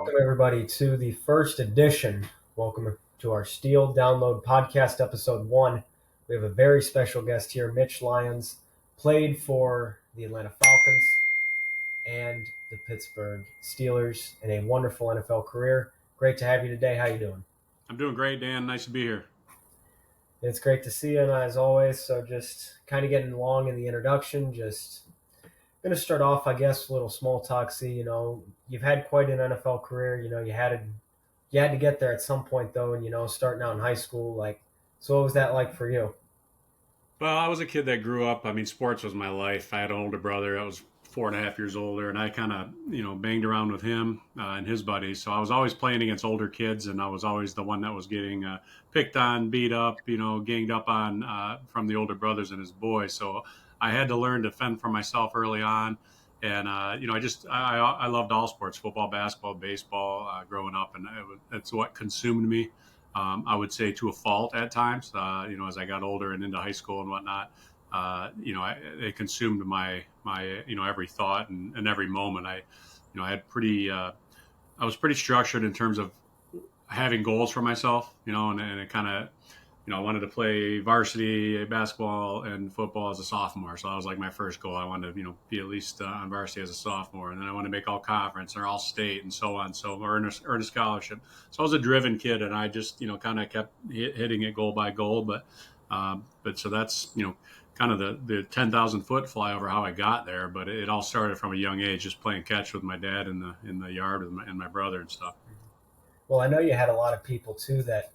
Welcome, everybody, to the first edition. Welcome to our Steel Download Podcast, Episode 1. We have a very special guest here, Mitch Lyons, played for the Atlanta Falcons and the Pittsburgh Steelers in a wonderful NFL career. Great to have you today. How you doing? I'm doing great, Dan. Nice to be here. It's great to see you, and as always, so just kind of getting along in the introduction, just going to start off, I guess, a little small talk. See, you've had quite an NFL career. You had to get there at some point, though, and starting out in high school, so what was that like for you? Well, I was a kid that grew up. I mean, sports was my life. I had an older brother. I was 4.5 years older, and I kind of, banged around with him and his buddies. So I was always playing against older kids, and I was always the one that was getting picked on, beat up, ganged up on from the older brothers and his boys. So I had to learn to fend for myself early on. And I loved all sports: football, basketball, baseball, growing up, and it's what consumed me. I would say to a fault at times. As I got older and into high school and whatnot, it consumed my every thought and every moment. I had I was pretty structured in terms of having goals for myself. And it kind of I wanted to play varsity basketball and football as a sophomore. So that was like my first goal. I wanted to, be at least on varsity as a sophomore. And then I wanted to make all conference or all state and so on. So earn a scholarship. So I was a driven kid, and I just, kind of kept hitting it goal by goal. But so that's, kind of the 10,000 foot flyover how I got there. But it all started from a young age, just playing catch with my dad in the yard and my brother and stuff. Well, I know you had a lot of people too that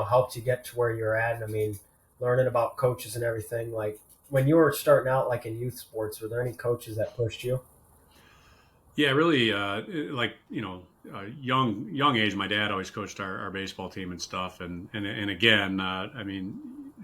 helped you get to where you're at. And I mean, learning about coaches and everything. Like when you were starting out, like in youth sports, were there any coaches that pushed you? Yeah, really. Like young age, my dad always coached our baseball team and stuff, and again, I mean,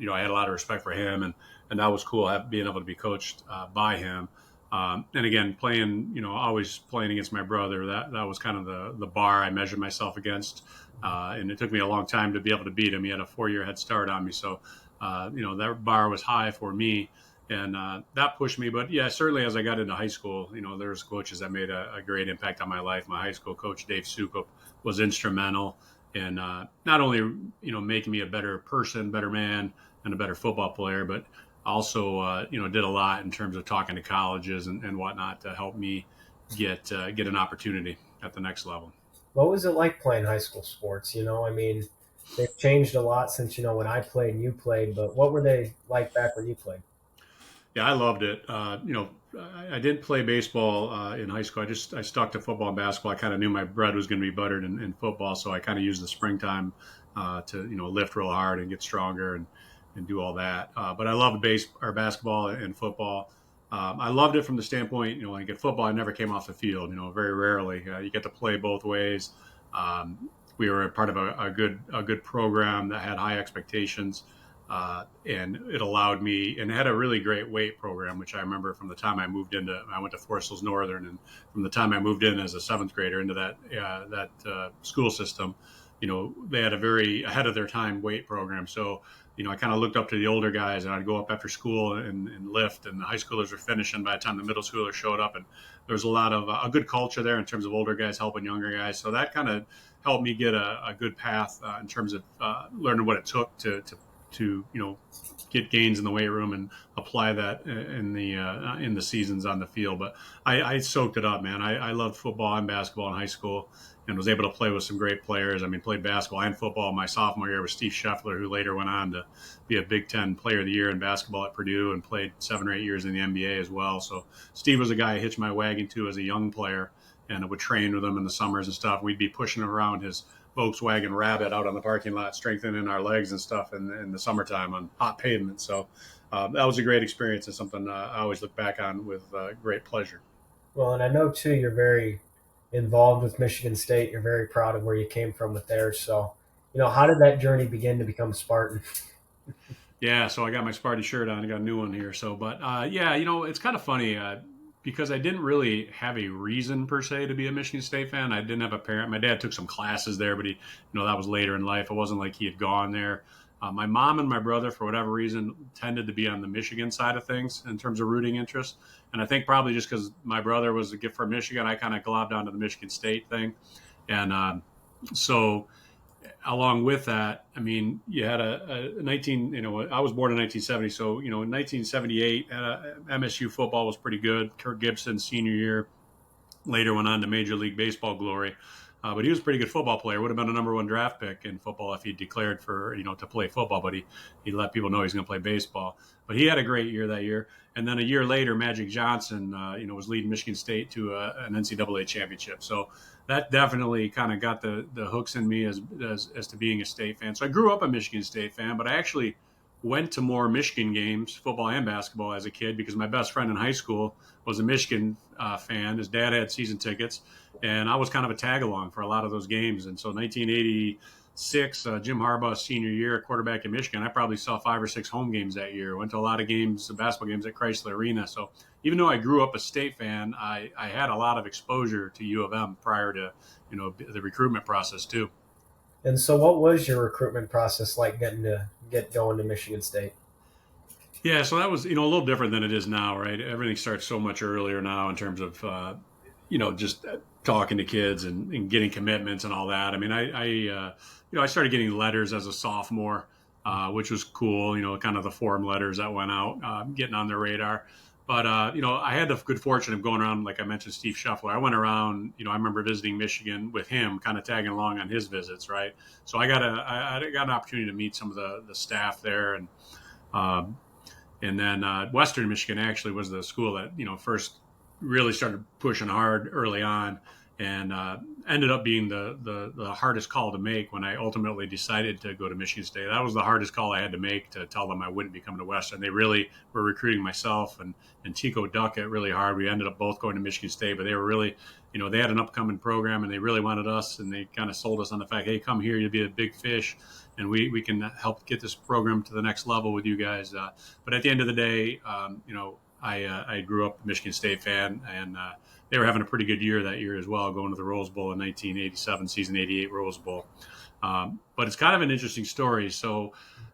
I had a lot of respect for him, and that was cool being able to be coached by him. And again, playing, always playing against my brother. That was kind of the bar I measured myself against, and it took me a long time to be able to beat him. He had a 4 year head start on me, so that bar was high for me, and that pushed me. But yeah, certainly as I got into high school, there's coaches that made a great impact on my life. My high school coach, Dave Sukup, was instrumental in not only making me a better person, better man, and a better football player, but also did a lot in terms of talking to colleges and whatnot to help me get an opportunity at the next level. What was it like playing high school sports? I mean, they've changed a lot since when I played and you played. But what were they like back when you played? Yeah, I loved it. I didn't play baseball in high school. I stuck to football and basketball. I kind of knew my bread was going to be buttered in football, so I kind of used the springtime to lift real hard and get stronger and do all that. But I loved basketball and football. I loved it from the standpoint, like at football, I never came off the field. Very rarely you get to play both ways. We were a part of a good program that had high expectations, and it allowed me, and it had a really great weight program, which I remember from the time I went to Forest Hills Northern, and from the time I moved in as a seventh grader into that school system, they had a very ahead of their time weight program. So, I kind of looked up to the older guys, and I'd go up after school and lift, and the high schoolers were finishing by the time the middle schoolers showed up. And there was a lot of a good culture there in terms of older guys helping younger guys. So that kind of helped me get a good path in terms of learning what it took to get gains in the weight room and apply that in the seasons on the field. But I soaked it up, man. I loved football and basketball in high school, and was able to play with some great players. I mean, played basketball and football my sophomore year with Steve Scheffler, who later went on to be a Big Ten Player of the Year in basketball at Purdue and played 7 or 8 years in the NBA as well. So Steve was a guy I hitched my wagon to as a young player, and I would train with him in the summers and stuff. We'd be pushing around his Volkswagen Rabbit out on the parking lot, strengthening our legs and stuff in the summertime on hot pavement. So that was a great experience and something I always look back on with great pleasure. Well, and I know too you're very involved with Michigan State. You're very proud of where you came from with theirs. So, how did that journey begin to become a Spartan? Yeah, so I got my Sparty shirt on. I got a new one here. So, but yeah, it's kind of funny because I didn't really have a reason per se to be a Michigan State fan. I didn't have a parent. My dad took some classes there, but that was later in life. It wasn't like he had gone there. My mom and my brother, for whatever reason, tended to be on the Michigan side of things in terms of rooting interest. And I think probably just because my brother was a gift from Michigan, I kind of globbed onto the Michigan State thing. And so along with that, I mean, you had a 19, I was born in 1970. So, in 1978, MSU football was pretty good. Kirk Gibson, senior year, later went on to Major League Baseball glory. But he was a pretty good football player. Would have been a number one draft pick in football if he declared for, to play football. But he let people know he's going to play baseball. But he had a great year that year. And then a year later, Magic Johnson, was leading Michigan State to an NCAA championship. So that definitely kind of got the hooks in me as to being a State fan. So I grew up a Michigan State fan, but I actually went to more Michigan games, football and basketball, as a kid because my best friend in high school was a Michigan fan. His dad had season tickets, and I was kind of a tag along for a lot of those games. And so 1986, Jim Harbaugh's senior year, quarterback in Michigan, I probably saw 5 or 6 home games that year. Went to a lot of games, basketball games at Chrysler Arena. So even though I grew up a State fan, I had a lot of exposure to U of M prior to the recruitment process too. And so, what was your recruitment process like get going to Michigan State? Yeah, so that was a little different than it is now, right? Everything starts so much earlier now in terms of just talking to kids and getting commitments and all that. I mean, I started getting letters as a sophomore, which was cool. Kind of the form letters that went out, getting on their radar. But I had the good fortune of going around, like I mentioned, Steve Shuffler. I went around. I remember visiting Michigan with him, kind of tagging along on his visits, right? So I got an opportunity to meet some of the staff there, um, and then Western Michigan actually was the school that first really started pushing hard early on, and ended up being the hardest call to make when I ultimately decided to go to Michigan State. That was the hardest call I had to make, to tell them I wouldn't be coming to Western. They really were recruiting myself and Tico Duckett really hard. We ended up both going to Michigan State, but they were really, they had an upcoming program and they really wanted us, and they kind of sold us on the fact, hey, come here, you'll be a big fish, and we can help get this program to the next level with you guys. But at the end of the day, I grew up a Michigan State fan, and they were having a pretty good year that year as well, going to the Rose Bowl in 1987, season 88 Rose Bowl. But it's kind of an interesting story. So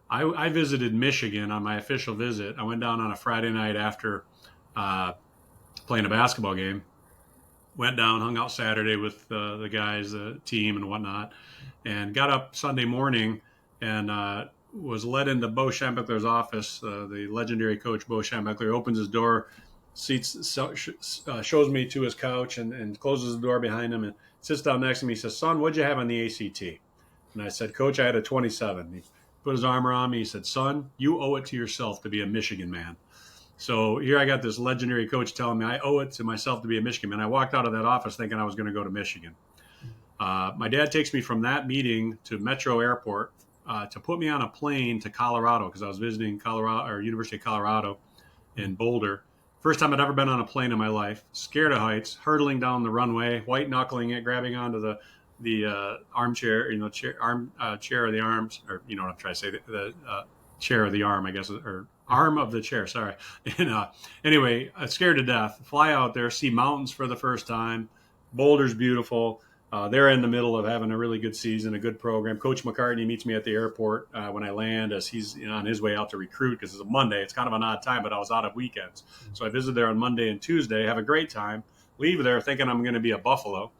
I visited Michigan on my official visit. I went down on a Friday night after playing a basketball game. Went down, hung out Saturday with the guys, the team and whatnot, and got up Sunday morning and was led into Bo Schembechler's office. The legendary coach, Bo Schembechler, opens his door, shows me to his couch and closes the door behind him and sits down next to me. He says, son, what'd you have on the ACT? And I said, Coach, I had a 27. He put his arm around me. He said, son, you owe it to yourself to be a Michigan man. So here I got this legendary coach telling me I owe it to myself to be a Michigan man. I walked out of that office thinking I was going to go to Michigan. My dad takes me from that meeting to Metro Airport to put me on a plane to Colorado, because I was visiting University of Colorado in Boulder. First time I'd ever been on a plane in my life. Scared of heights, hurtling down the runway, white knuckling it, grabbing onto the armchair, chair of the arms, or what I'm trying to say, the chair of the arm, I guess, or arm of the chair. Sorry. And anyway, scared to death. Fly out there, see mountains for the first time. Boulder's beautiful. They're in the middle of having a really good season, a good program. Coach McCartney meets me at the airport when I land, as he's on his way out to recruit, because it's a Monday. It's kind of an odd time, but I was out of weekends. So I visited there on Monday and Tuesday, have a great time, leave there thinking I'm going to be at Buffalo.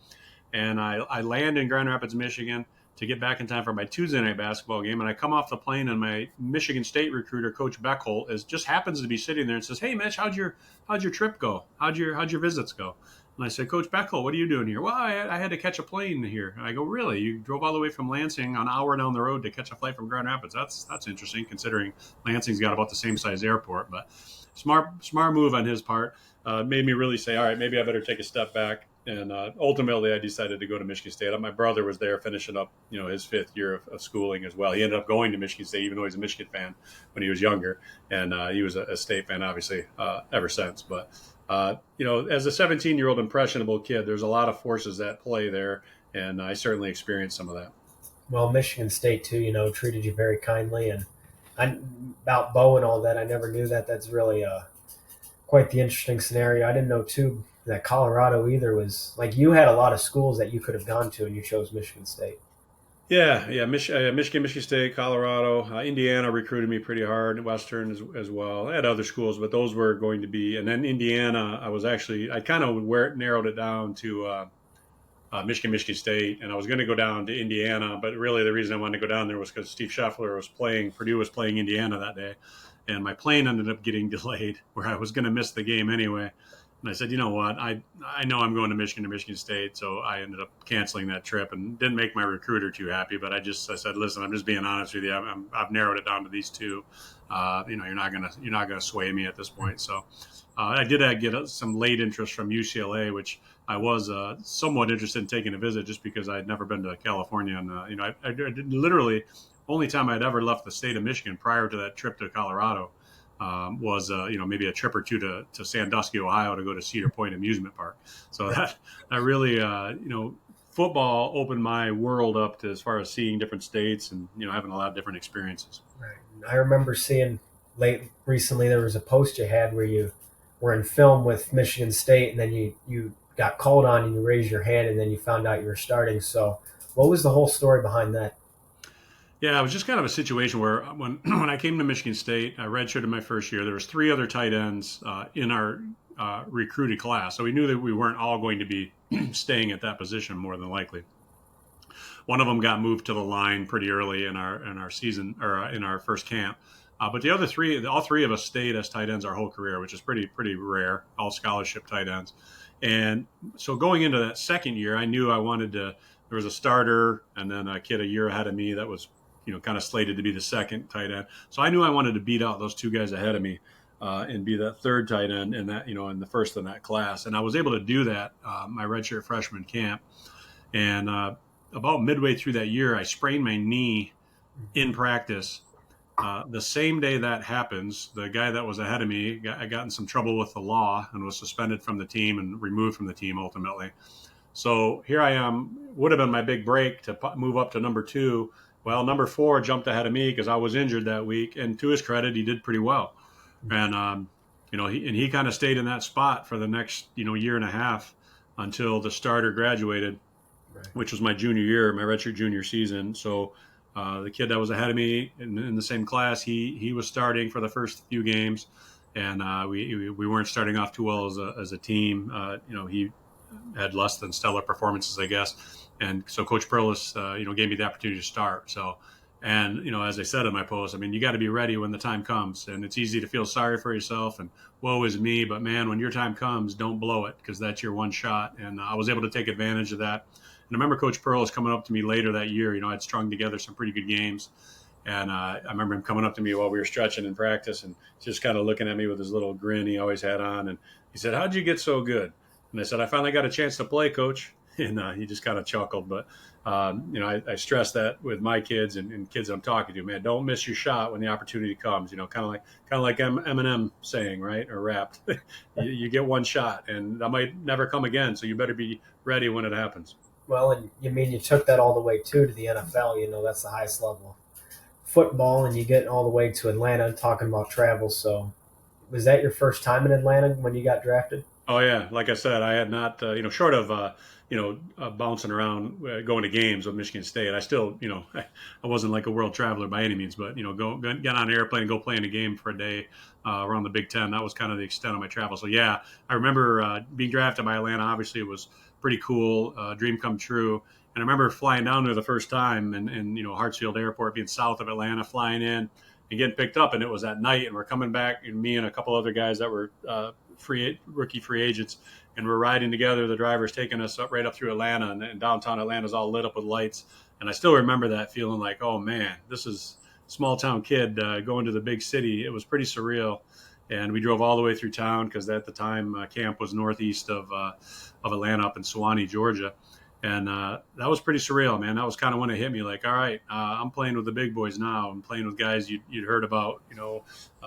And I land in Grand Rapids, Michigan, to get back in time for my Tuesday night basketball game. And I come off the plane, and my Michigan State recruiter, Coach Beckholt, just happens to be sitting there and says, hey, Mitch, how'd your trip go? How'd your visits go? And I said, Coach Beckholt, what are you doing here? Well, I had to catch a plane here. And I go, really? You drove all the way from Lansing an hour down the road to catch a flight from Grand Rapids? That's interesting, considering Lansing's got about the same size airport. But smart move on his part. Made me really say, all right, maybe I better take a step back. And ultimately, I decided to go to Michigan State. My brother was there finishing up, his 5th year of schooling as well. He ended up going to Michigan State, even though he's a Michigan fan when he was younger. And he was a State fan, obviously, ever since. But, as a 17-year-old impressionable kid, there's a lot of forces at play there. And I certainly experienced some of that. Well, Michigan State, too, treated you very kindly. And about Bo and all that, I never knew that. That's really quite the interesting scenario. I didn't know, too, that Colorado either was like, you had a lot of schools that you could have gone to, and you chose Michigan State. Yeah. Michigan State, Colorado, Indiana recruited me pretty hard. Western as well. I had other schools, but those were going to be. And then Indiana, I kind of narrowed it down to Michigan State, and I was going to go down to Indiana, but really the reason I wanted to go down there was because Steve Scheffler was playing, Purdue was playing Indiana that day, and my plane ended up getting delayed where I was going to miss the game anyway. And I said, you know what, I know I'm going to Michigan State, so I ended up canceling that trip and didn't make my recruiter too happy. But I said, listen, I'm just being honest with you. I've narrowed it down to these two. You're not gonna sway me at this point. So I did get some late interest from UCLA, which I was somewhat interested in taking a visit just because I had never been to California. And, I literally only time I'd ever left the state of Michigan prior to that trip to Colorado was, maybe a trip or two to Sandusky, Ohio to go to Cedar Point Amusement Park. So that really, football opened my world up to as far as seeing different states and, having a lot of different experiences. Right. I remember seeing recently there was a post you had where you were in film with Michigan State, and then you got called on and you raised your hand, and then you found out you were starting. So what was the whole story behind that? Yeah, it was just kind of a situation where when when I came to Michigan State, I redshirted my first year. There was three other tight ends in our recruited class, so we knew that we weren't all going to be staying at that position more than likely. One of them got moved to the line pretty early in our season or in our first camp, but the other three, all three of us stayed as tight ends our whole career, which is pretty rare. All scholarship tight ends, and so going into that second year, I knew I wanted to. There was a starter, and then a kid a year ahead of me that was kind of slated to be the second tight end. So I knew I wanted to beat out those two guys ahead of me and be that third tight end in that, in the first in that class. And I was able to do that my redshirt freshman camp. And about midway through that year, I sprained my knee in practice. The same day that happens, the guy that was ahead of me got in some trouble with the law and was suspended from the team and removed from the team ultimately. So here I am, would have been my big break to move up to number 2. Well, number 4 jumped ahead of me because I was injured that week, and to his credit, he did pretty well. And he kind of stayed in that spot for the next year and a half until the starter graduated, right, which was my junior year, my redshirt junior season. So the kid that was ahead of me in the same class, he was starting for the first few games, and we weren't starting off too well as a team. He had less than stellar performances, I guess. And so Coach Perlis, gave me the opportunity to start. So, and, as I said in my post, I mean, you got to be ready when the time comes. And it's easy to feel sorry for yourself and woe is me. But, man, when your time comes, don't blow it because that's your one shot. And I was able to take advantage of that. And I remember Coach Perlis coming up to me later that year. I'd strung together some pretty good games. And I remember him coming up to me while we were stretching in practice and just kind of looking at me with his little grin he always had on. And he said, "How'd you get so good?" And I said, "I finally got a chance to play, Coach." And he just kind of chuckled. But, I stress that with my kids and kids I'm talking to, man, don't miss your shot when the opportunity comes, kind of like Eminem saying, right, or rapped. you get one shot, and that might never come again. So you better be ready when it happens. Well, and you took that all the way, too, to the NFL. That's the highest level football, and you get all the way to Atlanta talking about travel. So was that your first time in Atlanta when you got drafted? Oh, yeah. Like I said, I had not, short of, bouncing around, going to games with Michigan State. I still, I wasn't like a world traveler by any means, but, get on an airplane and go play in a game for a day around the Big Ten. That was kind of the extent of my travel. So, yeah, I remember being drafted by Atlanta. Obviously, it was pretty cool, dream come true. And I remember flying down there the first time and Hartsfield Airport, being south of Atlanta, flying in and getting picked up. And it was at night, and we're coming back, and me and a couple other guys that were rookie free agents, and we're riding together. The driver's taking us right up through Atlanta, and downtown Atlanta's all lit up with lights. And I still remember that feeling like, oh man, this is a small town kid going to the big city. It was pretty surreal. And we drove all the way through town because at the time camp was northeast of Atlanta, up in Suwanee, Georgia. And that was pretty surreal, man. That was kind of when it hit me like, all right, I'm playing with the big boys now. I'm playing with guys you'd heard about,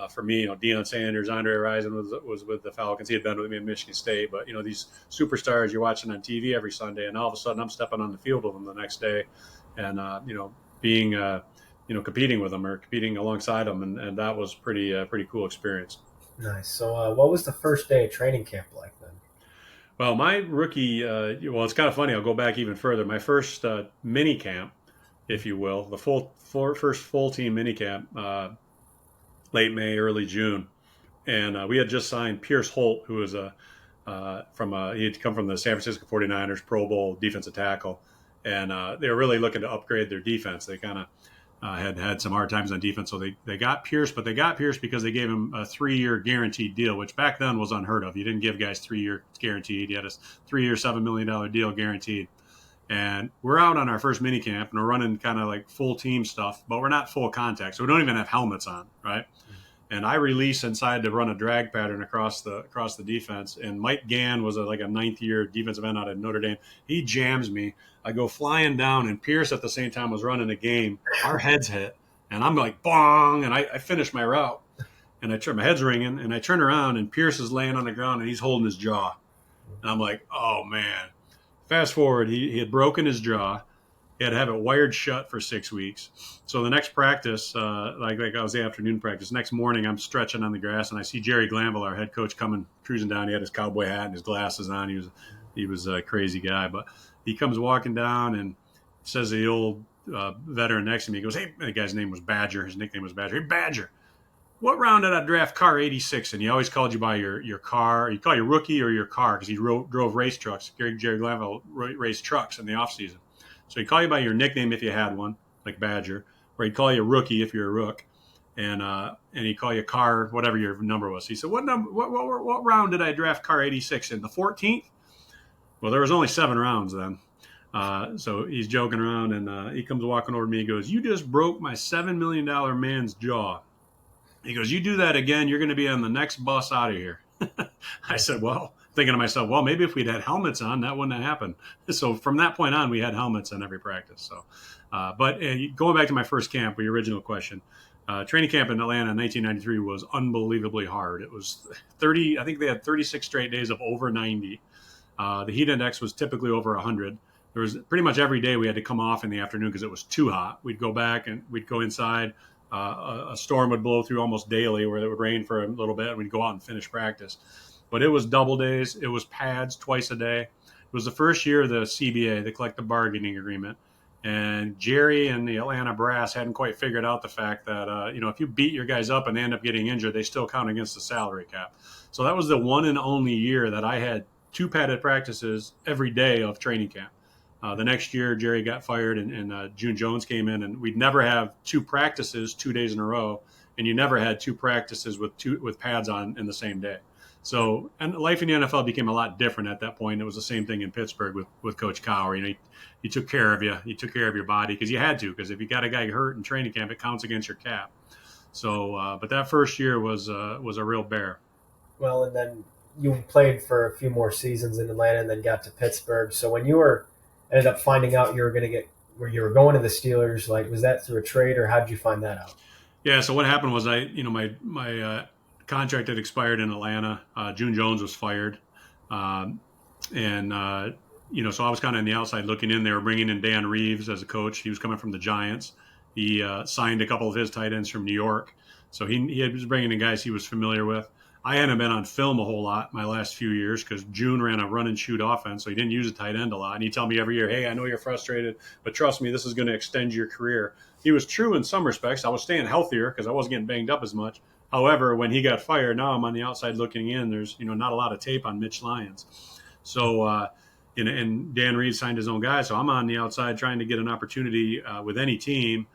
for me, Deion Sanders, Andre Rison was with the Falcons. He had been with me in Michigan State. But, these superstars you're watching on TV every Sunday, and all of a sudden I'm stepping on the field with them the next day and, being, competing with them or competing alongside them. And that was pretty cool experience. Nice. So what was the first day of training camp like then? Well, my rookie, it's kind of funny. I'll go back even further. My first mini camp, if you will, the first full team mini camp, late May, early June. And we had just signed Pierce Holt, who was a he had come from the San Francisco 49ers, Pro Bowl defensive tackle, and they were really looking to upgrade their defense. They kind of had some hard times on defense, so they got Pierce, but they got Pierce because they gave him a 3-year guaranteed deal, which back then was unheard of. You didn't give guys 3-year guaranteed. You had a 3-year, $7 million deal guaranteed. And we're out on our first mini camp, and we're running kind of like full team stuff, but we're not full contact, so we don't even have helmets on, right? And I release inside to run a drag pattern across the defense. And Mike Gann was like a 9th-year defensive end out of Notre Dame. He jams me. I go flying down, and Pierce at the same time was running a game. Our heads hit, and I'm like, bong, and I finish my route. And my head's ringing, and I turn around, and Pierce is laying on the ground, and he's holding his jaw. And I'm like, oh, man. Fast forward, he had broken his jaw. He had to have it wired shut for 6 weeks. So the next practice, like I was the afternoon practice, next morning I'm stretching on the grass, and I see Jerry Glanville, our head coach, coming cruising down. He had his cowboy hat and his glasses on. He was a crazy guy, but he comes walking down and says to the old veteran next to me, he goes, hey, the guy's name was Badger. His nickname was Badger. Hey, Badger, what round did I draft car 86? And he always called you by your car. He'd call you rookie or your car because he drove race trucks. Jerry Glanville raced trucks in the off season. So he'd call you by your nickname if you had one, like Badger, or he'd call you rookie if you're a rook, and he'd call you car, whatever your number was. He said, what round did I draft car 86 in? The 14th? Well, there was only 7 rounds then. So he's joking around, and he comes walking over to me. He goes, you just broke my $7 million man's jaw. He goes, you do that again, you're going to be on the next bus out of here. I said, well, thinking to myself, well, maybe if we'd had helmets on, that wouldn't have happened. So from that point on, we had helmets on every practice. So, but going back to my first camp, your original question, training camp in Atlanta in 1993 was unbelievably hard. It was 30, I think they had 36 straight days of over 90. The heat index was typically over 100. There was pretty much every day we had to come off in the afternoon because it was too hot. We'd go back and we'd go inside. A storm would blow through almost daily where it would rain for a little bit, and we'd go out and finish practice. But it was double days. It was pads twice a day. It was the first year of the CBA, the collective bargaining agreement. And Jerry and the Atlanta brass hadn't quite figured out the fact that, if you beat your guys up and they end up getting injured, they still count against the salary cap. So that was the one and only year that I had 2 padded practices every day of training camp. The next year, Jerry got fired, and June Jones came in, and we'd never have 2 practices 2 days in a row, and you never had 2 practices with pads on in the same day. So, and life in the NFL became a lot different at that point. It was the same thing in Pittsburgh with Coach Cowher. He took care of you. He took care of your body because you had to. Because if you got a guy hurt in training camp, it counts against your cap. So, but that first year was a real bear. Well, and then you played for a few more seasons in Atlanta, and then got to Pittsburgh. So when you ended up finding out you were going to get where you were going to the Steelers, like, was that through a trade, or how did you find that out? Yeah. So what happened was my contract had expired in Atlanta. June Jones was fired. So I was kind of on the outside looking in. They were bringing in Dan Reeves as a coach. He was coming from the Giants. He signed a couple of his tight ends from New York. So he was bringing in guys he was familiar with. I hadn't been on film a whole lot my last few years because June ran a run and shoot offense, so he didn't use a tight end a lot. And he'd tell me every year, hey, I know you're frustrated, but trust me, this is going to extend your career. He was true in some respects. I was staying healthier because I wasn't getting banged up as much. However, when he got fired, now I'm on the outside looking in. There's not a lot of tape on Mitch Lyons. So and Dan Reed signed his own guy, so I'm on the outside trying to get an opportunity with any team.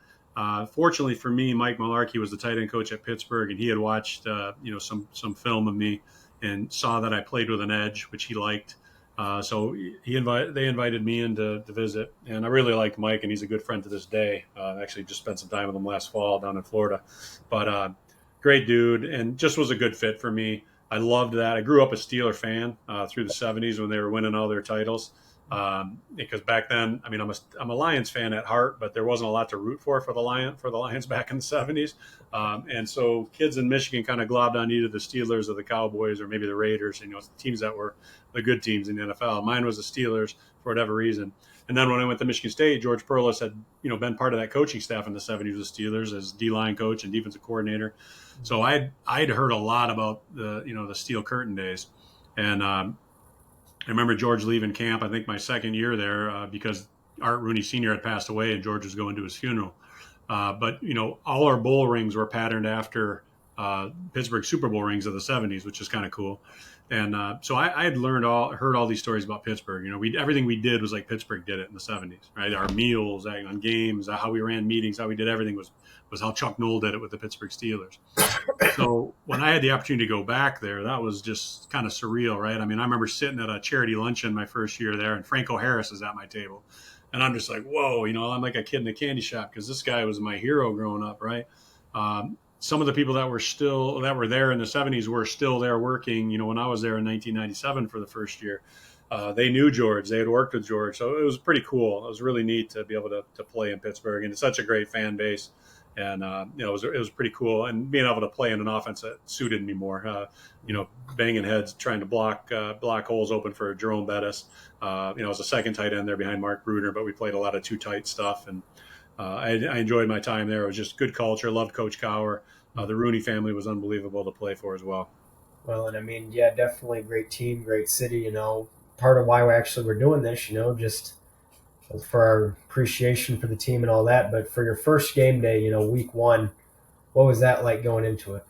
Fortunately for me, Mike Mularkey was the tight end coach at Pittsburgh, and he had watched some film of me and saw that I played with an edge, which he liked. So they invited me in to visit, and I really liked Mike, and he's a good friend to this day. I actually just spent some time with him last fall down in Florida, but great dude, and just was a good fit for me. I loved that. I grew up a Steeler fan through the 70s when they were winning all their titles. Because back then, I'm a Lions fan at heart, but there wasn't a lot to root for the Lions back in the 70s. And so kids in Michigan kind of globbed on either the Steelers or the Cowboys or maybe the Raiders, teams that were the good teams in the NFL. Mine was the Steelers for whatever reason. And then when I went to Michigan State, George Perlis had, been part of that coaching staff in the 70s with the Steelers as D-line coach and defensive coordinator. So I'd heard a lot about the Steel Curtain days. And I remember George leaving camp, I think my second year there, because Art Rooney Sr. had passed away and George was going to his funeral. But all our bowl rings were patterned after Pittsburgh Super Bowl rings of the '70s, which is kind of cool. And so I had heard all these stories about Pittsburgh. Everything we did was like Pittsburgh did it in the '70s, right? Our meals, on games, how we ran meetings, how we did everything was how Chuck Noll did it with the Pittsburgh Steelers. So when I had the opportunity to go back there, that was just kind of surreal, right? I mean, I remember sitting at a charity luncheon my first year there, and Franco Harris is at my table, and I'm just like, whoa, I'm like a kid in a candy shop because this guy was my hero growing up, right? Some of the people that were there in the '70s were still there working. When I was there in 1997 for the first year, they knew George. They had worked with George, so it was pretty cool. It was really neat to be able to play in Pittsburgh, and it's such a great fan base. And it was pretty cool, and being able to play in an offense that suited me more. Banging heads, trying to block holes open for Jerome Bettis. I was a second tight end there behind Mark Bruner, but we played a lot of two tight stuff, and I enjoyed my time there. It was just good culture. Loved Coach Cowher. The Rooney family was unbelievable to play for as well. Well, and I mean, yeah, definitely great team, great city. Part of why we actually were doing this, just for our appreciation for the team and all that. But for your first game day, week one, what was that like going into it?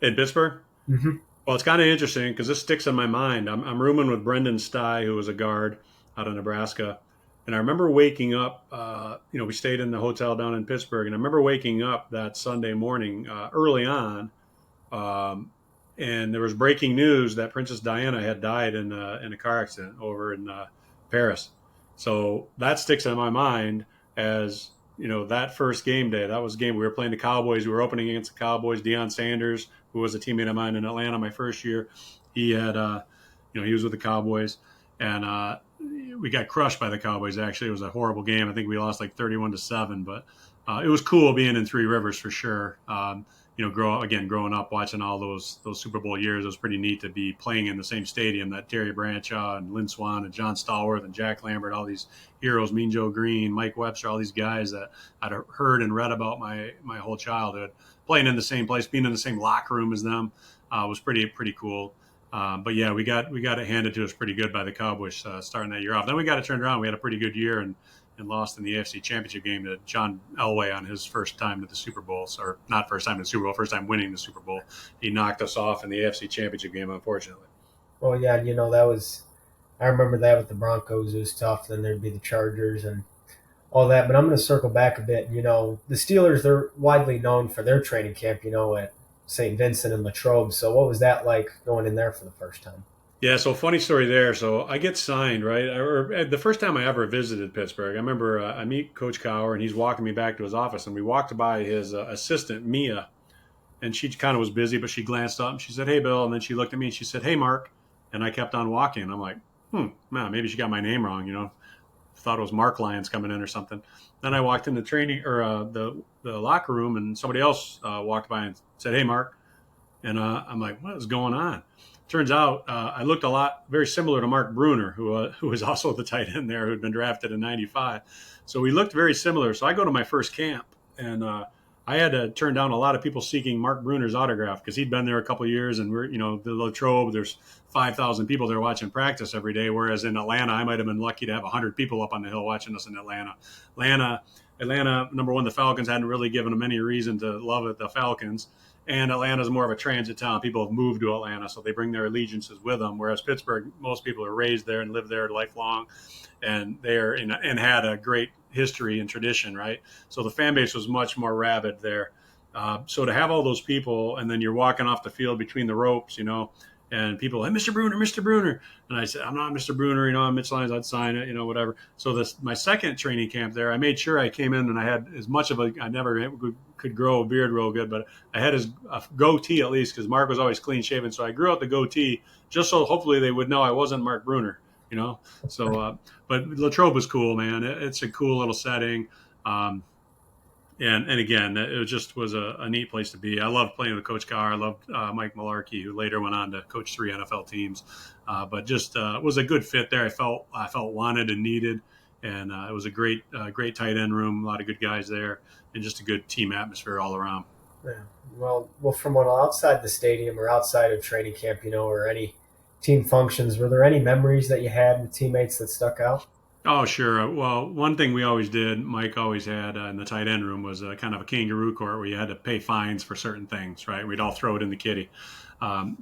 In Pittsburgh? Mm-hmm. Well, it's kind of interesting because this sticks in my mind. I'm rooming with Brendan Stye, who was a guard out of Nebraska. And I remember waking up, we stayed in the hotel down in Pittsburgh, and I remember waking up that Sunday morning early on, and there was breaking news that Princess Diana had died in a car accident over in Paris. So that sticks in my mind as, that first game day. That was a game we were playing the Cowboys. We were opening against the Cowboys. Deion Sanders, who was a teammate of mine in Atlanta my first year, he had, he was with the Cowboys, and we got crushed by the Cowboys. Actually, it was a horrible game. I think we lost like 31-7, but it was cool being in Three Rivers for sure. Growing up watching all those Super Bowl years, it was pretty neat to be playing in the same stadium that Terry Bradshaw and Lynn Swann and John Stallworth and Jack Lambert, all these heroes, Mean Joe Green, Mike Webster, all these guys that I'd heard and read about my whole childhood. Playing in the same place, being in the same locker room as them was pretty cool. But yeah, we got it handed to us pretty good by the Cowboys starting that year off. Then we got it turned around. We had a pretty good year and lost in the AFC Championship game to John Elway on his first time to the Super Bowl, or not first time in the Super Bowl, first time winning the Super Bowl. He knocked us off in the AFC Championship game, unfortunately. Well, yeah, that was, I remember that with the Broncos. It was tough. Then there'd be the Chargers and all that. But I'm going to circle back a bit. The Steelers, they're widely known for their training camp, at St. Vincent and Latrobe. So what was that like going in there for the first time? Yeah, so funny story there. So I get signed, right? The first time I ever visited Pittsburgh, I remember I meet Coach Cowher, and he's walking me back to his office, and we walked by his assistant, Mia, and she kind of was busy, but she glanced up and she said, "Hey, Bill," and then she looked at me and she said, "Hey, Mark," and I kept on walking. And I'm like, man, maybe she got my name wrong, thought it was Mark Lyons coming in or something. Then I walked in the training or the locker room, and somebody else walked by and said, "Hey, Mark," and I'm like, what is going on? Turns out I looked a lot very similar to Mark Bruner, who was also the tight end there, who had been drafted in '95. So we looked very similar. So I go to my first camp, and I had to turn down a lot of people seeking Mark Bruner's autograph because he'd been there a couple of years, and we're the Latrobe. There's 5,000 people there watching practice every day, whereas in Atlanta, I might have been lucky to have 100 people up on the hill watching us in Atlanta. Atlanta, number one, the Falcons hadn't really given them any reason to love it, the Falcons. And Atlanta's more of a transit town. People have moved to Atlanta, so they bring their allegiances with them. Whereas Pittsburgh, most people are raised there and live there lifelong, and and had a great history and tradition, right? So the fan base was much more rabid there. So to have all those people, and then you're walking off the field between the ropes, and people, "Hey, Mr. Bruner, Mr. Bruner," and I said, "I'm not Mr. Bruner, I'm Mitch Lyons, I'd sign it, whatever." So my second training camp there, I made sure I came in and I had as much of I never could grow a beard real good, but I had a goatee at least because Mark was always clean shaven. So I grew out the goatee just so hopefully they would know I wasn't Mark Bruner, So, but Latrobe was cool, man. It's a cool little setting. And again, it just was a neat place to be. I loved playing with Coach Cowher. I loved Mike Mularkey, who later went on to coach 3 NFL teams. But just was a good fit there. I felt wanted and needed, and it was a great tight end room. A lot of good guys there, and just a good team atmosphere all around. Yeah. Well, from outside the stadium or outside of training camp, or any team functions, were there any memories that you had with teammates that stuck out? Oh, sure. Well, one thing we always did, Mike always had in the tight end room was a kind of a kangaroo court where you had to pay fines for certain things, right? We'd all throw it in the kitty.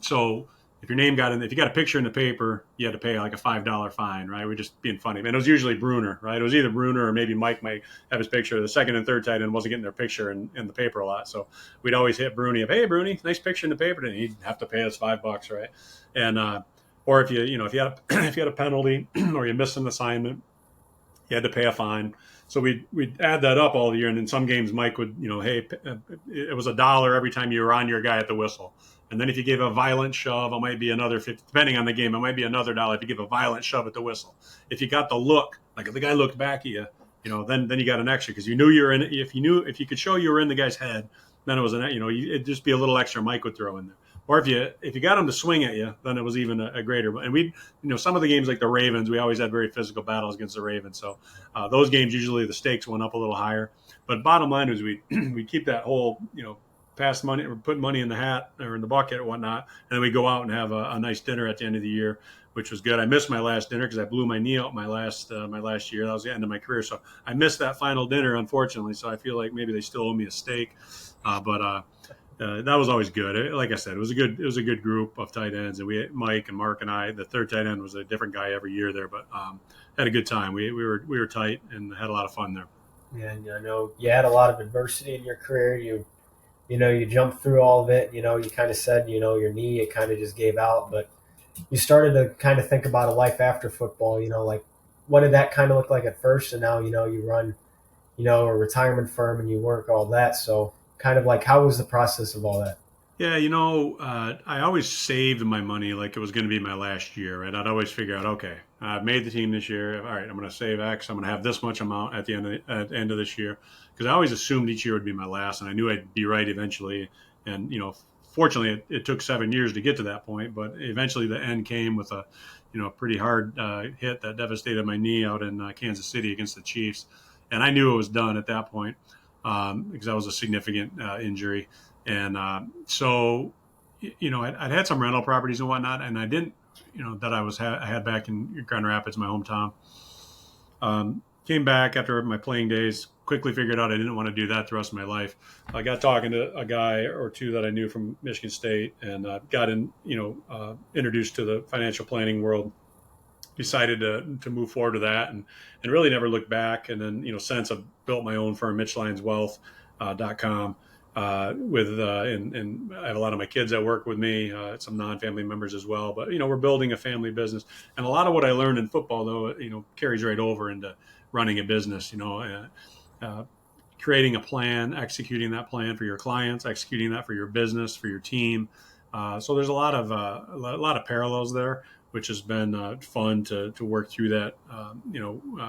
So if your name got in, if you got a picture in the paper, you had to pay like a $5 fine, right? We're just being funny. And it was usually Bruner, right? It was either Bruner or maybe Mike might have his picture. The second and third tight end wasn't getting their picture in the paper a lot. So we'd always hit Bruni up, hey, Bruni, nice picture in the paper. And he'd have to pay us $5, right? And, or if if you had if you had a penalty or you missed an assignment, you had to pay a fine. So we'd add that up all the year, and in some games, Mike would, hey, it was $1 every time you were on your guy at the whistle, and then if you gave a violent shove, it might be another 50, depending on the game. It might be another $1 if you give a violent shove at the whistle. If you got the look, like if the guy looked back at you, then you got an extra because you knew you were in. If you could show you were in the guy's head, then it was it'd just be a little extra Mike would throw in there. Or if you got him to swing at you, then it was even a greater. And some of the games like the Ravens, we always had very physical battles against the Ravens. So those games usually the stakes went up a little higher. But bottom line is we keep that whole pass money or put money in the hat or in the bucket or whatnot, and then we go out and have a nice dinner at the end of the year, which was good. I missed my last dinner because I blew my knee out my last year. That was the end of my career, so I missed that final dinner unfortunately. So I feel like maybe they still owe me a steak, but. That was always good. Like I said, it was a good group of tight ends, and Mike and Mark and I. The third tight end was a different guy every year there, but had a good time. We were tight and had a lot of fun there. Yeah, and I know you had a lot of adversity in your career. You jumped through all of it. You kind of said your knee, it kind of just gave out, but you started to kind of think about a life after football. Like what did that kind of look like at first, and now you run a retirement firm and you work all that. So kind of like how was the process of all that? Yeah, I always saved my money like it was going to be my last year, right? I'd always figure out, okay, I've made the team this year. All right, I'm going to save X. I'm going to have this much amount at the end of this year, because I always assumed each year would be my last, and I knew I'd be right eventually. And fortunately, it took 7 years to get to that point, but eventually the end came with a pretty hard hit that devastated my knee out in Kansas City against the Chiefs, and I knew it was done at that point. Because that was a significant injury. And so, I'd had some rental properties and whatnot, and I didn't, that I had back in Grand Rapids, my hometown. Came back after my playing days, quickly figured out I didn't want to do that the rest of my life. I got talking to a guy or two that I knew from Michigan State, and got introduced to the financial planning world. Decided to move forward to that and really never looked back. And then, since I've built my own firm, MitchLyonsWealth.com, and I have a lot of my kids that work with me, some non-family members as well. But, we're building a family business. And a lot of what I learned in football, though, carries right over into running a business, creating a plan, executing that plan for your clients, executing that for your business, for your team. So there's a lot of parallels there, which has been fun to work through that.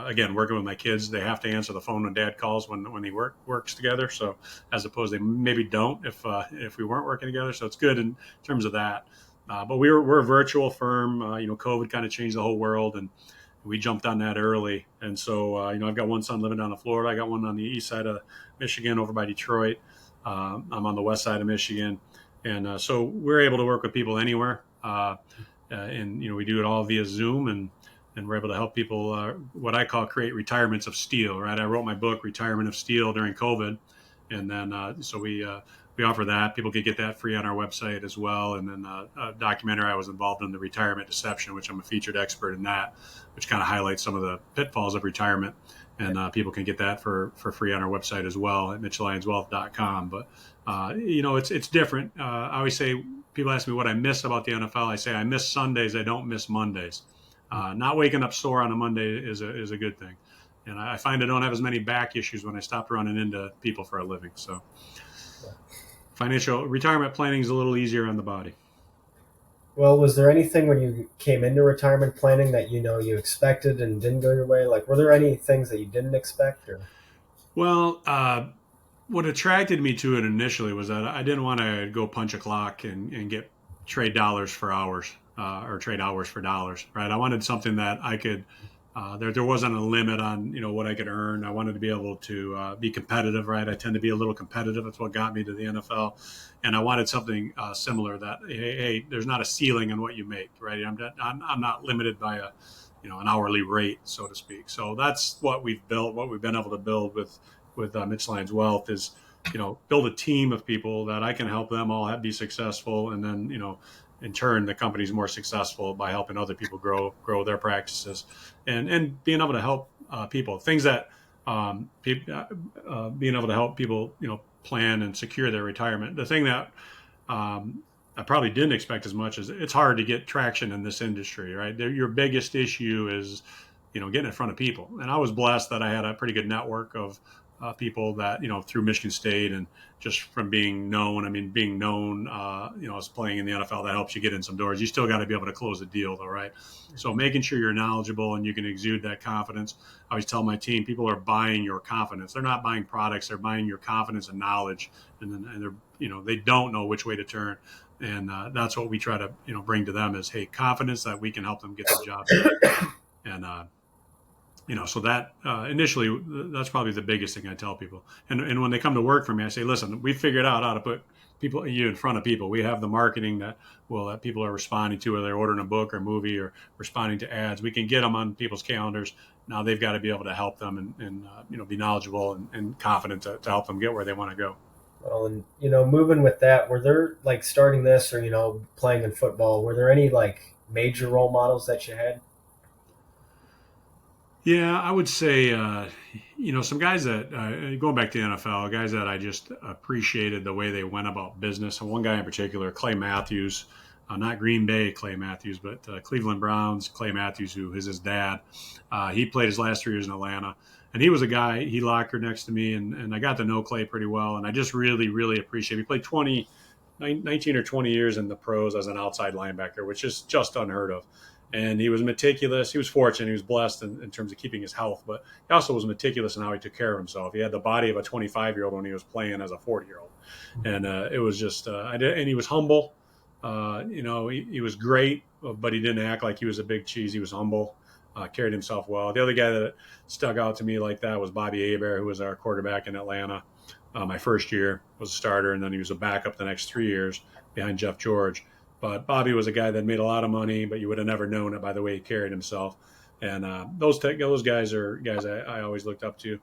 Again, working with my kids, they have to answer the phone when Dad calls when he works together. So as opposed they maybe don't if we weren't working together. So it's good in terms of that. But we're a virtual firm. COVID kind of changed the whole world, and we jumped on that early. And so I've got one son living down in Florida. I got one on the east side of Michigan, over by Detroit. I'm on the west side of Michigan, and so we're able to work with people anywhere. And we do it all via Zoom, and we're able to help people what I call create retirements of steel. Right, I wrote my book Retirement of Steel during COVID, and then so we offer that. People could get that free on our website as well. And then a documentary I was involved in, the Retirement Deception, which I'm a featured expert in that, which kind of highlights some of the pitfalls of retirement. And people can get that for free on our website as well at MitchLyonsWealth.com. But it's different. I always say, people ask me what I miss about the NFL. I say I miss Sundays. I don't miss Mondays. Not waking up sore on a Monday is a good thing. And I find I don't have as many back issues when I stopped running into people for a living. So financial retirement planning is a little easier on the body. Well, was there anything when you came into retirement planning that you expected and didn't go your way? Like, were there any things that you didn't expect? Or? Well, what attracted me to it initially was that I didn't want to go punch a clock and get trade dollars for hours or trade hours for dollars, right? I wanted something that I could. There wasn't a limit on what I could earn. I wanted to be able to be competitive, right? I tend to be a little competitive. That's what got me to the NFL, and I wanted something similar. That hey, there's not a ceiling on what you make, right? I'm not limited by an hourly rate, so to speak. So that's what we've built, what we've been able to build with Mitch Lyons Wealth is, build a team of people that I can help them all be successful, and then in turn the company's more successful by helping other people grow their practices, and being able to help people things that being able to help people plan and secure their retirement. The thing that I probably didn't expect as much as it's hard to get traction in this industry, right? Your biggest issue is, getting in front of people. And I was blessed that I had a pretty good network of people that, through Michigan State and just from being known. I mean, being known, as playing in the NFL, that helps you get in some doors. You still got to be able to close a deal though, right? So making sure you're knowledgeable and you can exude that confidence. I always tell my team, people are buying your confidence. They're not buying products. They're buying your confidence and knowledge. And they're, they don't know which way to turn. And that's what we try to, bring to them is, hey, confidence that we can help them get the job done. And, so that initially, that's probably the biggest thing I tell people. And when they come to work for me, I say, listen, we figured out how to put you in front of people. We have the marketing that people are responding to, whether they're ordering a book or movie or responding to ads. We can get them on people's calendars. Now they've got to be able to help them and be knowledgeable and confident to help them get where they want to go. Well, and moving with that, were there like starting this or playing in football? Were there any like major role models that you had? Yeah, I would say, some guys that, going back to the NFL, guys that I just appreciated the way they went about business. And one guy in particular, Clay Matthews, not Green Bay Clay Matthews, but Cleveland Browns Clay Matthews, who is his dad. He played his last 3 years in Atlanta. And he was a guy, he lockered next to me, and I got to know Clay pretty well. And I just really, really appreciate it. He played 19 or 20 years in the pros as an outside linebacker, which is just unheard of. And he was meticulous. He was fortunate. He was blessed in terms of keeping his health, but he also was meticulous in how he took care of himself. He had the body of a 25-year-old when he was playing as a 40-year-old. And it was just, and he was humble. He was great, but he didn't act like he was a big cheese. He was humble, carried himself well. The other guy that stuck out to me like that was Bobby Hebert, who was our quarterback in Atlanta. My first year was a starter, and then he was a backup the next 3 years behind Jeff George. But Bobby was a guy that made a lot of money, but you would have never known it by the way he carried himself. And those guys are guys I always looked up to.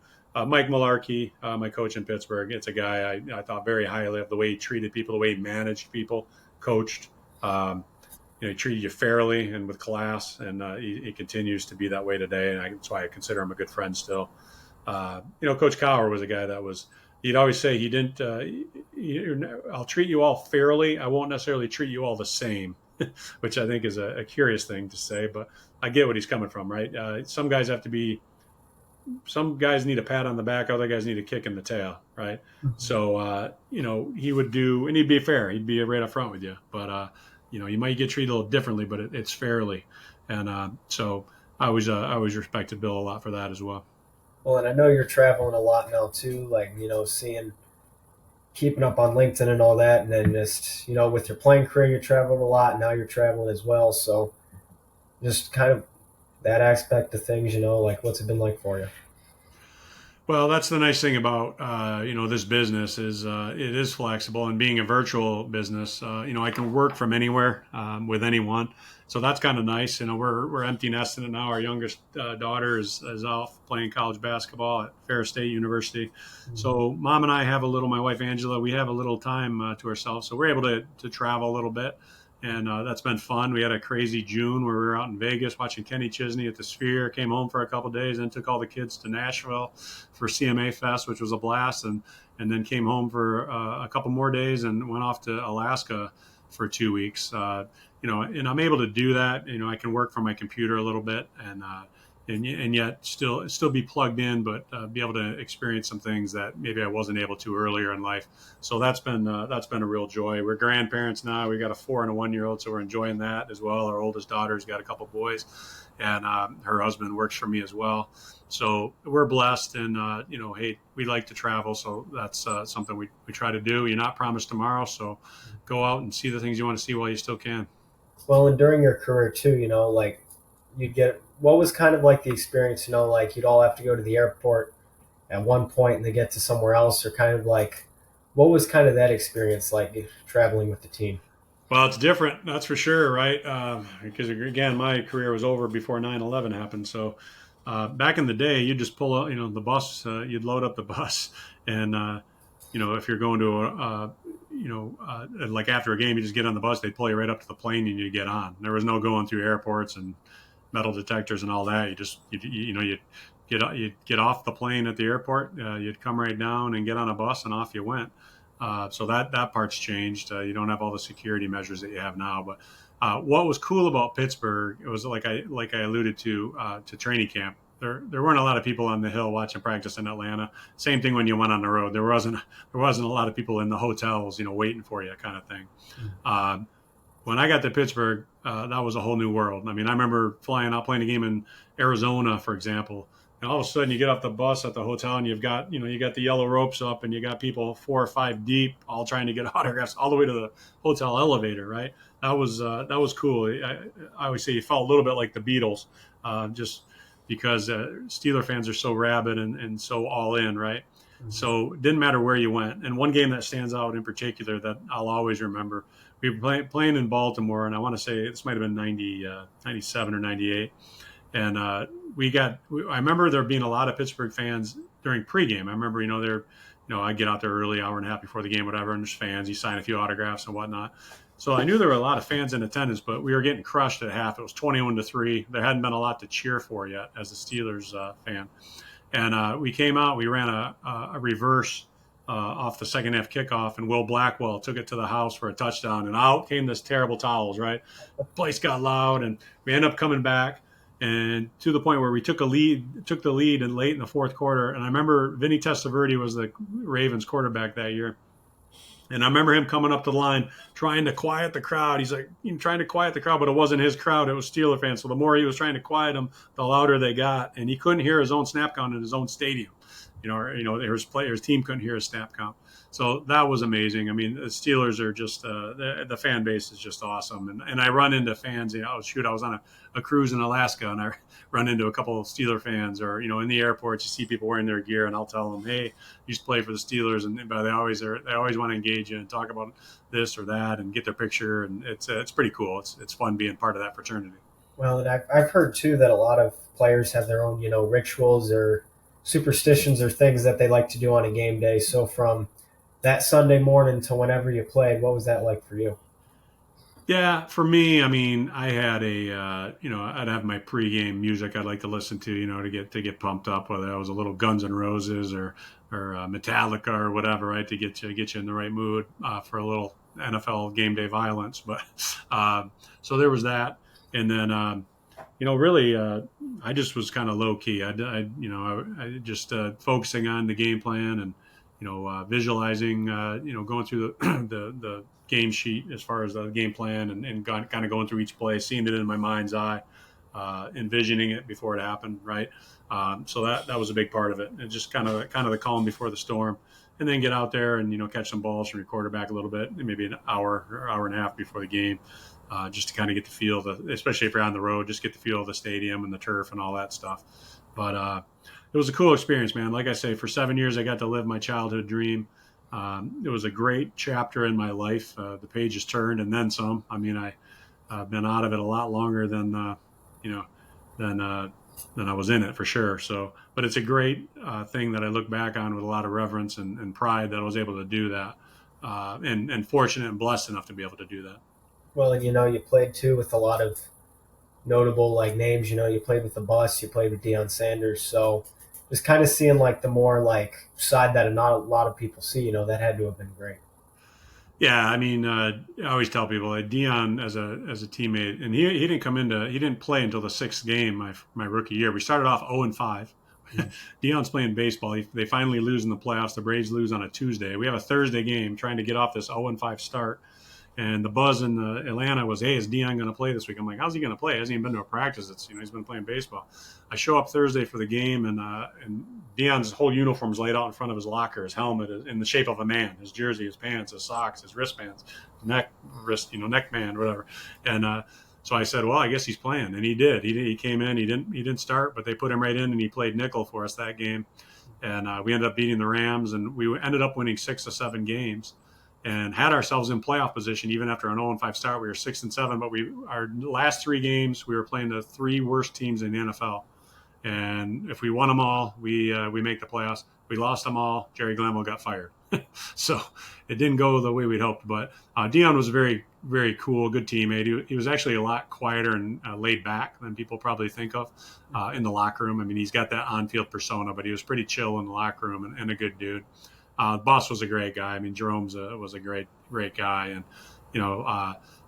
Mike Mularkey, my coach in Pittsburgh, it's a guy I thought very highly of, the way he treated people, the way he managed people, coached. He treated you fairly and with class, and he continues to be that way today. And that's why I consider him a good friend still. Coach Cowher was a guy that was, he'd always say he didn't, I'll treat you all fairly. I won't necessarily treat you all the same, which I think is a curious thing to say, but I get what he's coming from, right? Some guys need a pat on the back. Other guys need a kick in the tail, right? Mm-hmm. So, he would do, and he'd be fair. He'd be right up front with you, but, you might get treated a little differently, but it's fairly. And so I always respected Bill a lot for that as well. Well, and I know you're traveling a lot now too, like, keeping up on LinkedIn and all that. And then just, with your playing career, you're traveling a lot. Now you're traveling as well. So just kind of that aspect of things, like what's it been like for you? Well, that's the nice thing about, this business is it is flexible, and being a virtual business, I can work from anywhere with anyone. So that's kind of nice. We're empty nesting it now. Our youngest daughter is off playing college basketball at Ferris State University. Mm-hmm. So Mom and I have my wife Angela, we have a little time to ourselves. So we're able to travel a little bit. And that's been fun. We had a crazy June where we were out in Vegas watching Kenny Chesney at the Sphere, came home for a couple of days, and took all the kids to Nashville for CMA Fest, which was a blast, and then came home for a couple more days and went off to Alaska for 2 weeks. And I'm able to do that. I can work from my computer a little bit and yet still be plugged in, but be able to experience some things that maybe I wasn't able to earlier in life. So that's been a real joy. We're grandparents now. We got a 4 and a 1-year-old, so we're enjoying that as well. Our oldest daughter's got a couple boys, and her husband works for me as well. So we're blessed, and hey, we like to travel, so that's something we try to do. You're not promised tomorrow, so go out and see the things you want to see while you still can. Well, and during your career too, like what was kind of like the experience, like you'd all have to go to the airport at one point and they get to somewhere else, or kind of like, what was kind of that experience like traveling with the team? Well, it's different, that's for sure, right? Because again, my career was over before 9/11 happened. So back in the day, you just pull out, the bus. You'd load up the bus, and if you're going to like after a game, you just get on the bus. They pull you right up to the plane, and you get on. There was no going through airports and metal detectors and all that. You'd get off the plane at the airport. You'd come right down and get on a bus, and off you went. So that part's changed. You don't have all the security measures that you have now. But what was cool about Pittsburgh, it was like I alluded to training camp. There weren't a lot of people on the hill watching practice in Atlanta. Same thing when you went on the road. There wasn't a lot of people in the hotels, waiting for you, kind of thing. Uh, when I got to Pittsburgh, that was a whole new world. I mean, I remember flying out, playing a game in Arizona, for example, and all of a sudden you get off the bus at the hotel and you got the yellow ropes up and you got people 4 or 5 deep, all trying to get autographs all the way to the hotel elevator. Right? That was cool. I always say you felt a little bit like the Beatles, just because Steeler fans are so rabid and so all in. Right? Mhm. So it didn't matter where you went. And one game that stands out in particular that I'll always remember, we were playing in Baltimore, and I want to say this might have been 97 or 98. And I remember there being a lot of Pittsburgh fans during pregame. I remember, I get out there early, hour and a half before the game, whatever, and there's fans. You sign a few autographs and whatnot. So I knew there were a lot of fans in attendance, but we were getting crushed at half. It was 21-3. There hadn't been a lot to cheer for yet as a Steelers fan. And we came out, we ran a reverse off the second half kickoff, and Will Blackwell took it to the house for a touchdown. And out came this terrible towels, right? The place got loud, and we ended up coming back. And to the point where we took the lead and late in the fourth quarter. And I remember Vinny Testaverde was the Ravens quarterback that year. And I remember him coming up to the line trying to quiet the crowd. He's like trying to quiet the crowd, but it wasn't his crowd. It was Steeler fans. So the more he was trying to quiet them, the louder they got. And he couldn't hear his own snap count in his own stadium. His team couldn't hear his snap count. So that was amazing. I mean, the Steelers are just the fan base is just awesome. And I run into fans. I was on a cruise in Alaska, and I run into a couple of Steeler fans, or in the airports, you see people wearing their gear, and I'll tell them, hey, you used to play for the Steelers, but they always want to engage you and talk about this or that and get their picture, and it's pretty cool. It's fun being part of that fraternity. Well, and I've heard too that a lot of players have their own, rituals or superstitions or things that they like to do on a game day. So from that Sunday morning to whenever you played, what was that like for you? Yeah, for me, I mean, I had I'd have my pregame music I'd like to listen to, to get pumped up, whether that was a little Guns N' Roses or Metallica or whatever, right, to get you in the right mood for a little NFL game day violence. But so there was that, and then really, I just was kind of low key. I just focusing on the game plan and visualizing, going through the game sheet as far as the game plan and kind of going through each play, seeing it in my mind's eye, envisioning it before it happened, right? So that was a big part of it. And just kind of the calm before the storm, and then get out there and catch some balls from your quarterback a little bit, maybe an hour or hour and a half before the game, just to kind of get the feel of especially if you're on the road, just get the feel of the stadium and the turf and all that stuff. But it was a cool experience, man. Like I say, for 7 years, I got to live my childhood dream. It was a great chapter in my life. The page has turned and then some. I mean, I've been out of it a lot longer than I was in it, for sure. So, but it's a great thing that I look back on with a lot of reverence and pride that I was able to do that, and fortunate and blessed enough to be able to do that. Well, and you played too with a lot of notable like names. You played with the Bus, you played with Deion Sanders. So just kind of seeing like the more like side that not a lot of people see. That had to have been great. Yeah, I mean, I always tell people like Dion as a teammate, and he didn't play until the sixth game my rookie year. We started off 0-5. Dion's playing baseball. They finally lose in the playoffs. The Braves lose on a Tuesday. We have a Thursday game trying to get off this 0-5 start. And the buzz in Atlanta was, hey, is Dion going to play this week? I'm like, how's he going to play? He hasn't even been to a practice. He's been playing baseball. I show up Thursday for the game, and Dion's whole uniform's laid out in front of his locker. His helmet is in the shape of a man. His jersey, his pants, his socks, his wristbands, neck band, whatever. And so I said, well, I guess he's playing, and he did. He came in. He didn't start, but they put him right in, and he played nickel for us that game. And we ended up beating the Rams, and we ended up winning 6 of 7 games. and had ourselves in playoff position even after an 0-5 start. We were 6-7, but our last 3 games we were playing the 3 worst teams in the NFL. And if we won them all, we make the playoffs. We lost them all. Jerry Glanville got fired. So it didn't go the way we'd hoped. But Dion was a very, very cool, good teammate. He was actually a lot quieter and laid back than people probably think of in the locker room. I mean, he's got that on-field persona, but he was pretty chill in the locker room and a good dude. Boss was a great guy. I mean, Jerome was a great, great guy. And,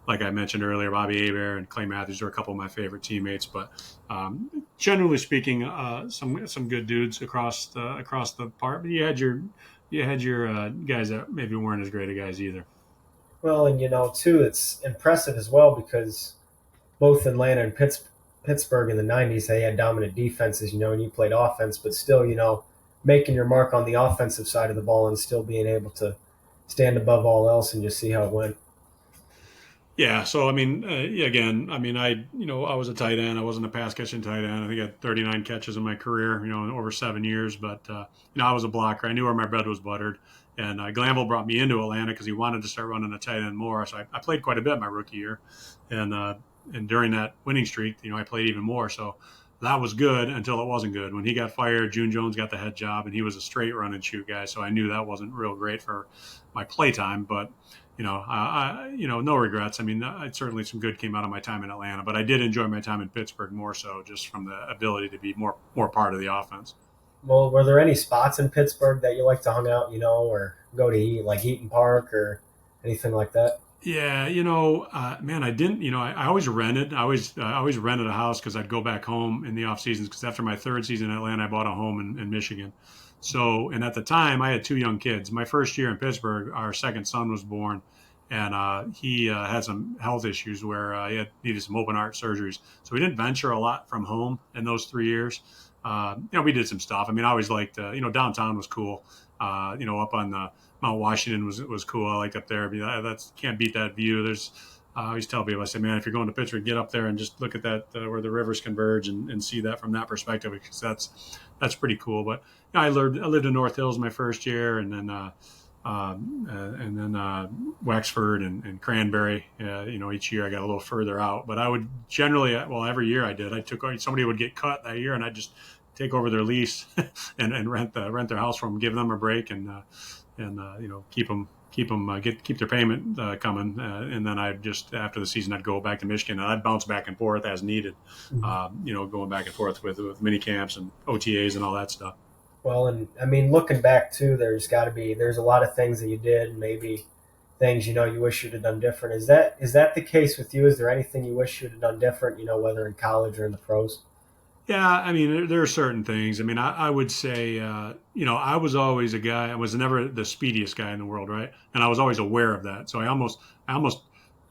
like I mentioned earlier, Bobby Hebert and Clay Matthews are a couple of my favorite teammates. But generally speaking, some good dudes across the part. But you had your guys that maybe weren't as great a guys either. Well, and too, it's impressive as well because both Atlanta and Pittsburgh in the '90s, they had dominant defenses, and you played offense, but still, making your mark on the offensive side of the ball and still being able to stand above all else and just see how it went. Yeah, so I mean, again, I mean, I was a tight end. I wasn't a pass catching tight end. I think I had 39 catches in my career, in over 7 years. But I was a blocker. I knew where my bread was buttered. And Glanville brought me into Atlanta because he wanted to start running a tight end more. So I played quite a bit my rookie year, and during that winning streak, I played even more. So that was good until it wasn't good. When he got fired, June Jones got the head job, and he was a straight run and shoot guy. So I knew that wasn't real great for my play time, but. No regrets. I mean, certainly some good came out of my time in Atlanta, but I did enjoy my time in Pittsburgh more so just from the ability to be more part of the offense. Well, were there any spots in Pittsburgh that you like to hang out, or go to eat, like Eaton Park or anything like that? Yeah, man, I didn't. I always rented. I always rented a house because I'd go back home in the off seasons. Because after my 3rd season in Atlanta, I bought a home in Michigan. So, and at the time, I had 2 young kids. My first year in Pittsburgh, our second son was born, and he had some health issues where he needed some open heart surgeries. So we didn't venture a lot from home in those 3 years. We did some stuff. I mean, I always liked, downtown was cool. Up on the Mount Washington was cool. I liked up there. I mean, that's can't beat that view. I always tell people, I say, man, if you're going to Pittsburgh, get up there and just look at that where the rivers converge and see that from that perspective, because that's pretty cool. But I lived in North Hills my first year, and then Wexford and Cranberry. Each year I got a little further out. But I would generally, every year I did. Somebody would get cut that year, and I'd just take over their lease and rent their house from them, give them a break, and keep their payment coming, and then I'd just after the season I'd go back to Michigan and I'd bounce back and forth as needed, going back and forth with mini camps and OTAs and all that stuff. Well, and I mean, looking back too, there's a lot of things that you did, maybe things you wish you'd have done different. Is that the case with you? Is there anything you wish you'd have done different? Whether in college or in the pros? Yeah, I mean, there are certain things. I mean, I would say, I was always a guy. I was never the speediest guy in the world, right? And I was always aware of that. So I almost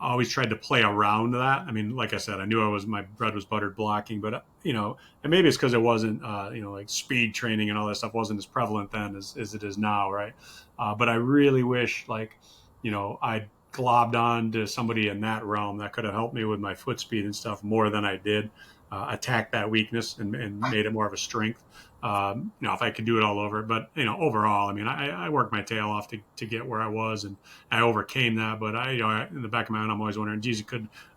always tried to play around that. I mean, like I said, I knew my bread was buttered blocking, but and maybe it's because it wasn't, like speed training and all that stuff wasn't as prevalent then as it is now, right? But I really wish, I'd globbed on to somebody in that realm that could have helped me with my foot speed and stuff more than I did. Attack that weakness and made it more of a strength. If I could do it all over, but overall, I mean, I worked my tail off to get where I was, and I overcame that. But in the back of my mind, I'm always wondering, geez,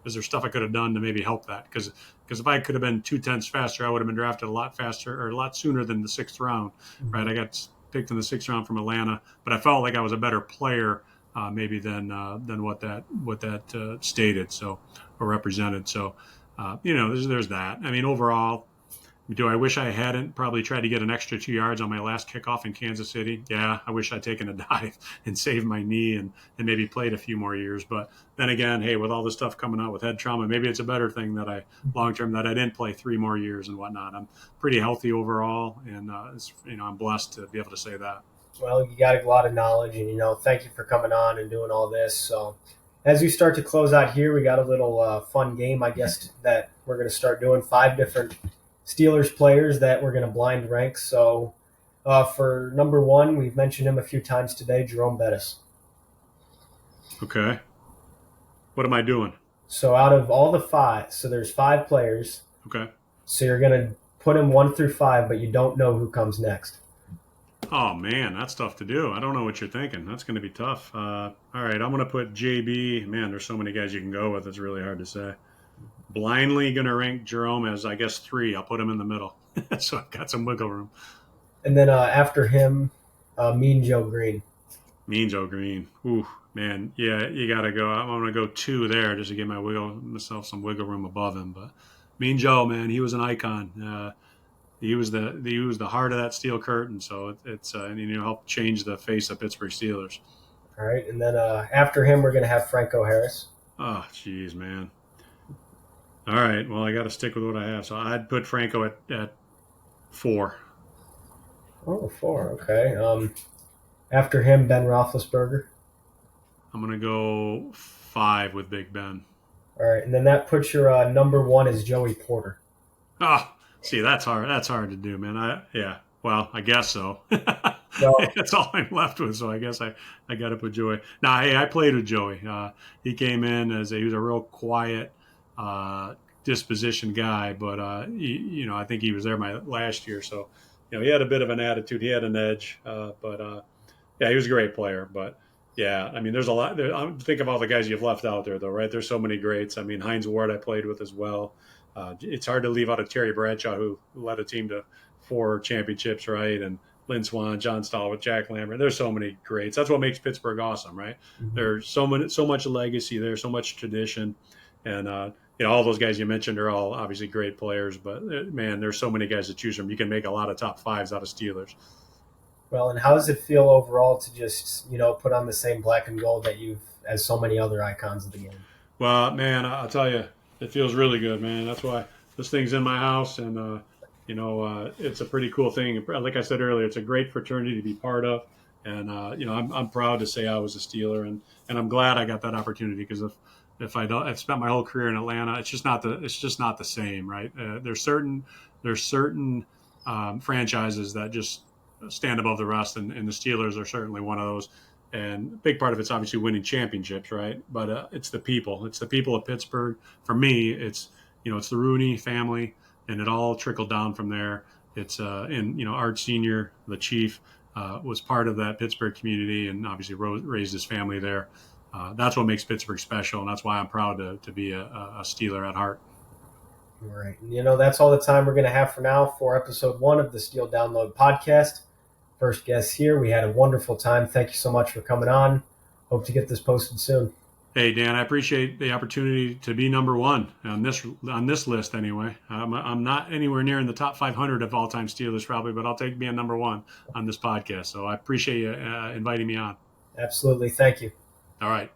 is there stuff I could have done to maybe help that? Because if I could have been 2/10 faster, I would have been drafted a lot faster or a lot sooner than the 6th round, right? I got picked in the 6th round from Atlanta, but I felt like I was a better player maybe than what that stated or represented. So. There's that. I mean, overall, do I wish I hadn't probably tried to get an extra 2 yards on my last kickoff in Kansas City? Yeah, I wish I'd taken a dive and saved my knee and maybe played a few more years. But then again, hey, with all this stuff coming out with head trauma, maybe it's a better thing that long-term that I didn't play 3 more years and whatnot. I'm pretty healthy overall, and I'm blessed to be able to say that. Well, you got a lot of knowledge, and thank you for coming on and doing all this. So. As we start to close out here, we got a little fun game, I guess, that we're going to start doing. 5 different Steelers players that we're going to blind rank. So for number 1, we've mentioned him a few times today, Jerome Bettis. Okay. What am I doing? So out of all the 5, so there's 5 players. Okay. So you're going to put him 1 through 5, but you don't know who comes next. Oh man, that's tough to do. I don't know what you're thinking. That's going to be tough. All right, I'm going to put JB. Man, there's so many guys you can go with. It's really hard to say. Blindly going to rank Jerome as, I guess, 3. I'll put him in the middle, so I've got some wiggle room. And then after him, Mean Joe Green. Mean Joe Green. Ooh, man, yeah, you got to go. I'm going to go 2 there just to give myself some wiggle room above him. But Mean Joe, man, he was an icon. He was the heart of that steel curtain. So it's and helped change the face of Pittsburgh Steelers. All right, and then after him, we're going to have Franco Harris. Oh, jeez, man. All right, well, I got to stick with what I have. So I'd put Franco at 4. Oh, 4. Okay. After him, Ben Roethlisberger. I'm going to go 5 with Big Ben. All right, and then that puts your number 1 is Joey Porter. Oh, see, that's hard. That's hard to do, man. Well, I guess so. No. That's all I'm left with, so I guess I got to put Joey. Nah, hey, I played with Joey. He came in he was a real quiet disposition guy, but I think he was there my last year, so he had a bit of an attitude. He had an edge, but he was a great player. But yeah, I mean, there's a lot. Think of all the guys you've left out there, though, right? There's so many greats. I mean, Hines Ward I played with as well. It's hard to leave out a Terry Bradshaw who led a team to 4 championships, right? And Lynn Swann, John Stallworth, Jack Lambert. There's so many greats. That's what makes Pittsburgh awesome, right? Mm-hmm. There's so much legacy there, so much tradition, and all those guys you mentioned are all obviously great players. But man, there's so many guys to choose from. You can make a lot of top 5s out of Steelers. Well, and how does it feel overall to just put on the same black and gold that as so many other icons of the game? Well, man, I'll tell you, it feels really good, man. That's why this thing's in my house, and it's a pretty cool thing. Like I said earlier, it's a great fraternity to be part of, and I'm proud to say I was a Steeler, and I'm glad I got that opportunity, because if I've spent my whole career in Atlanta, it's just not the same, right? There's certain franchises that just stand above the rest, and the Steelers are certainly one of those. And a big part of it's obviously winning championships, right? But it's the people. It's the people of Pittsburgh. For me, it's the Rooney family, and it all trickled down from there. It's Art Sr., the chief, was part of that Pittsburgh community, and obviously raised his family there. That's what makes Pittsburgh special, and that's why I'm proud to be a Steeler at heart. All right. That's all the time we're going to have for now for episode 1 of the Steel Download podcast. First guest here. We had a wonderful time. Thank you so much for coming on. Hope to get this posted soon. Hey, Dan, I appreciate the opportunity to be number 1 on this list anyway. I'm not anywhere near in the top 500 of all-time Steelers probably, but I'll take being number 1 on this podcast. So I appreciate you inviting me on. Absolutely. Thank you. All right.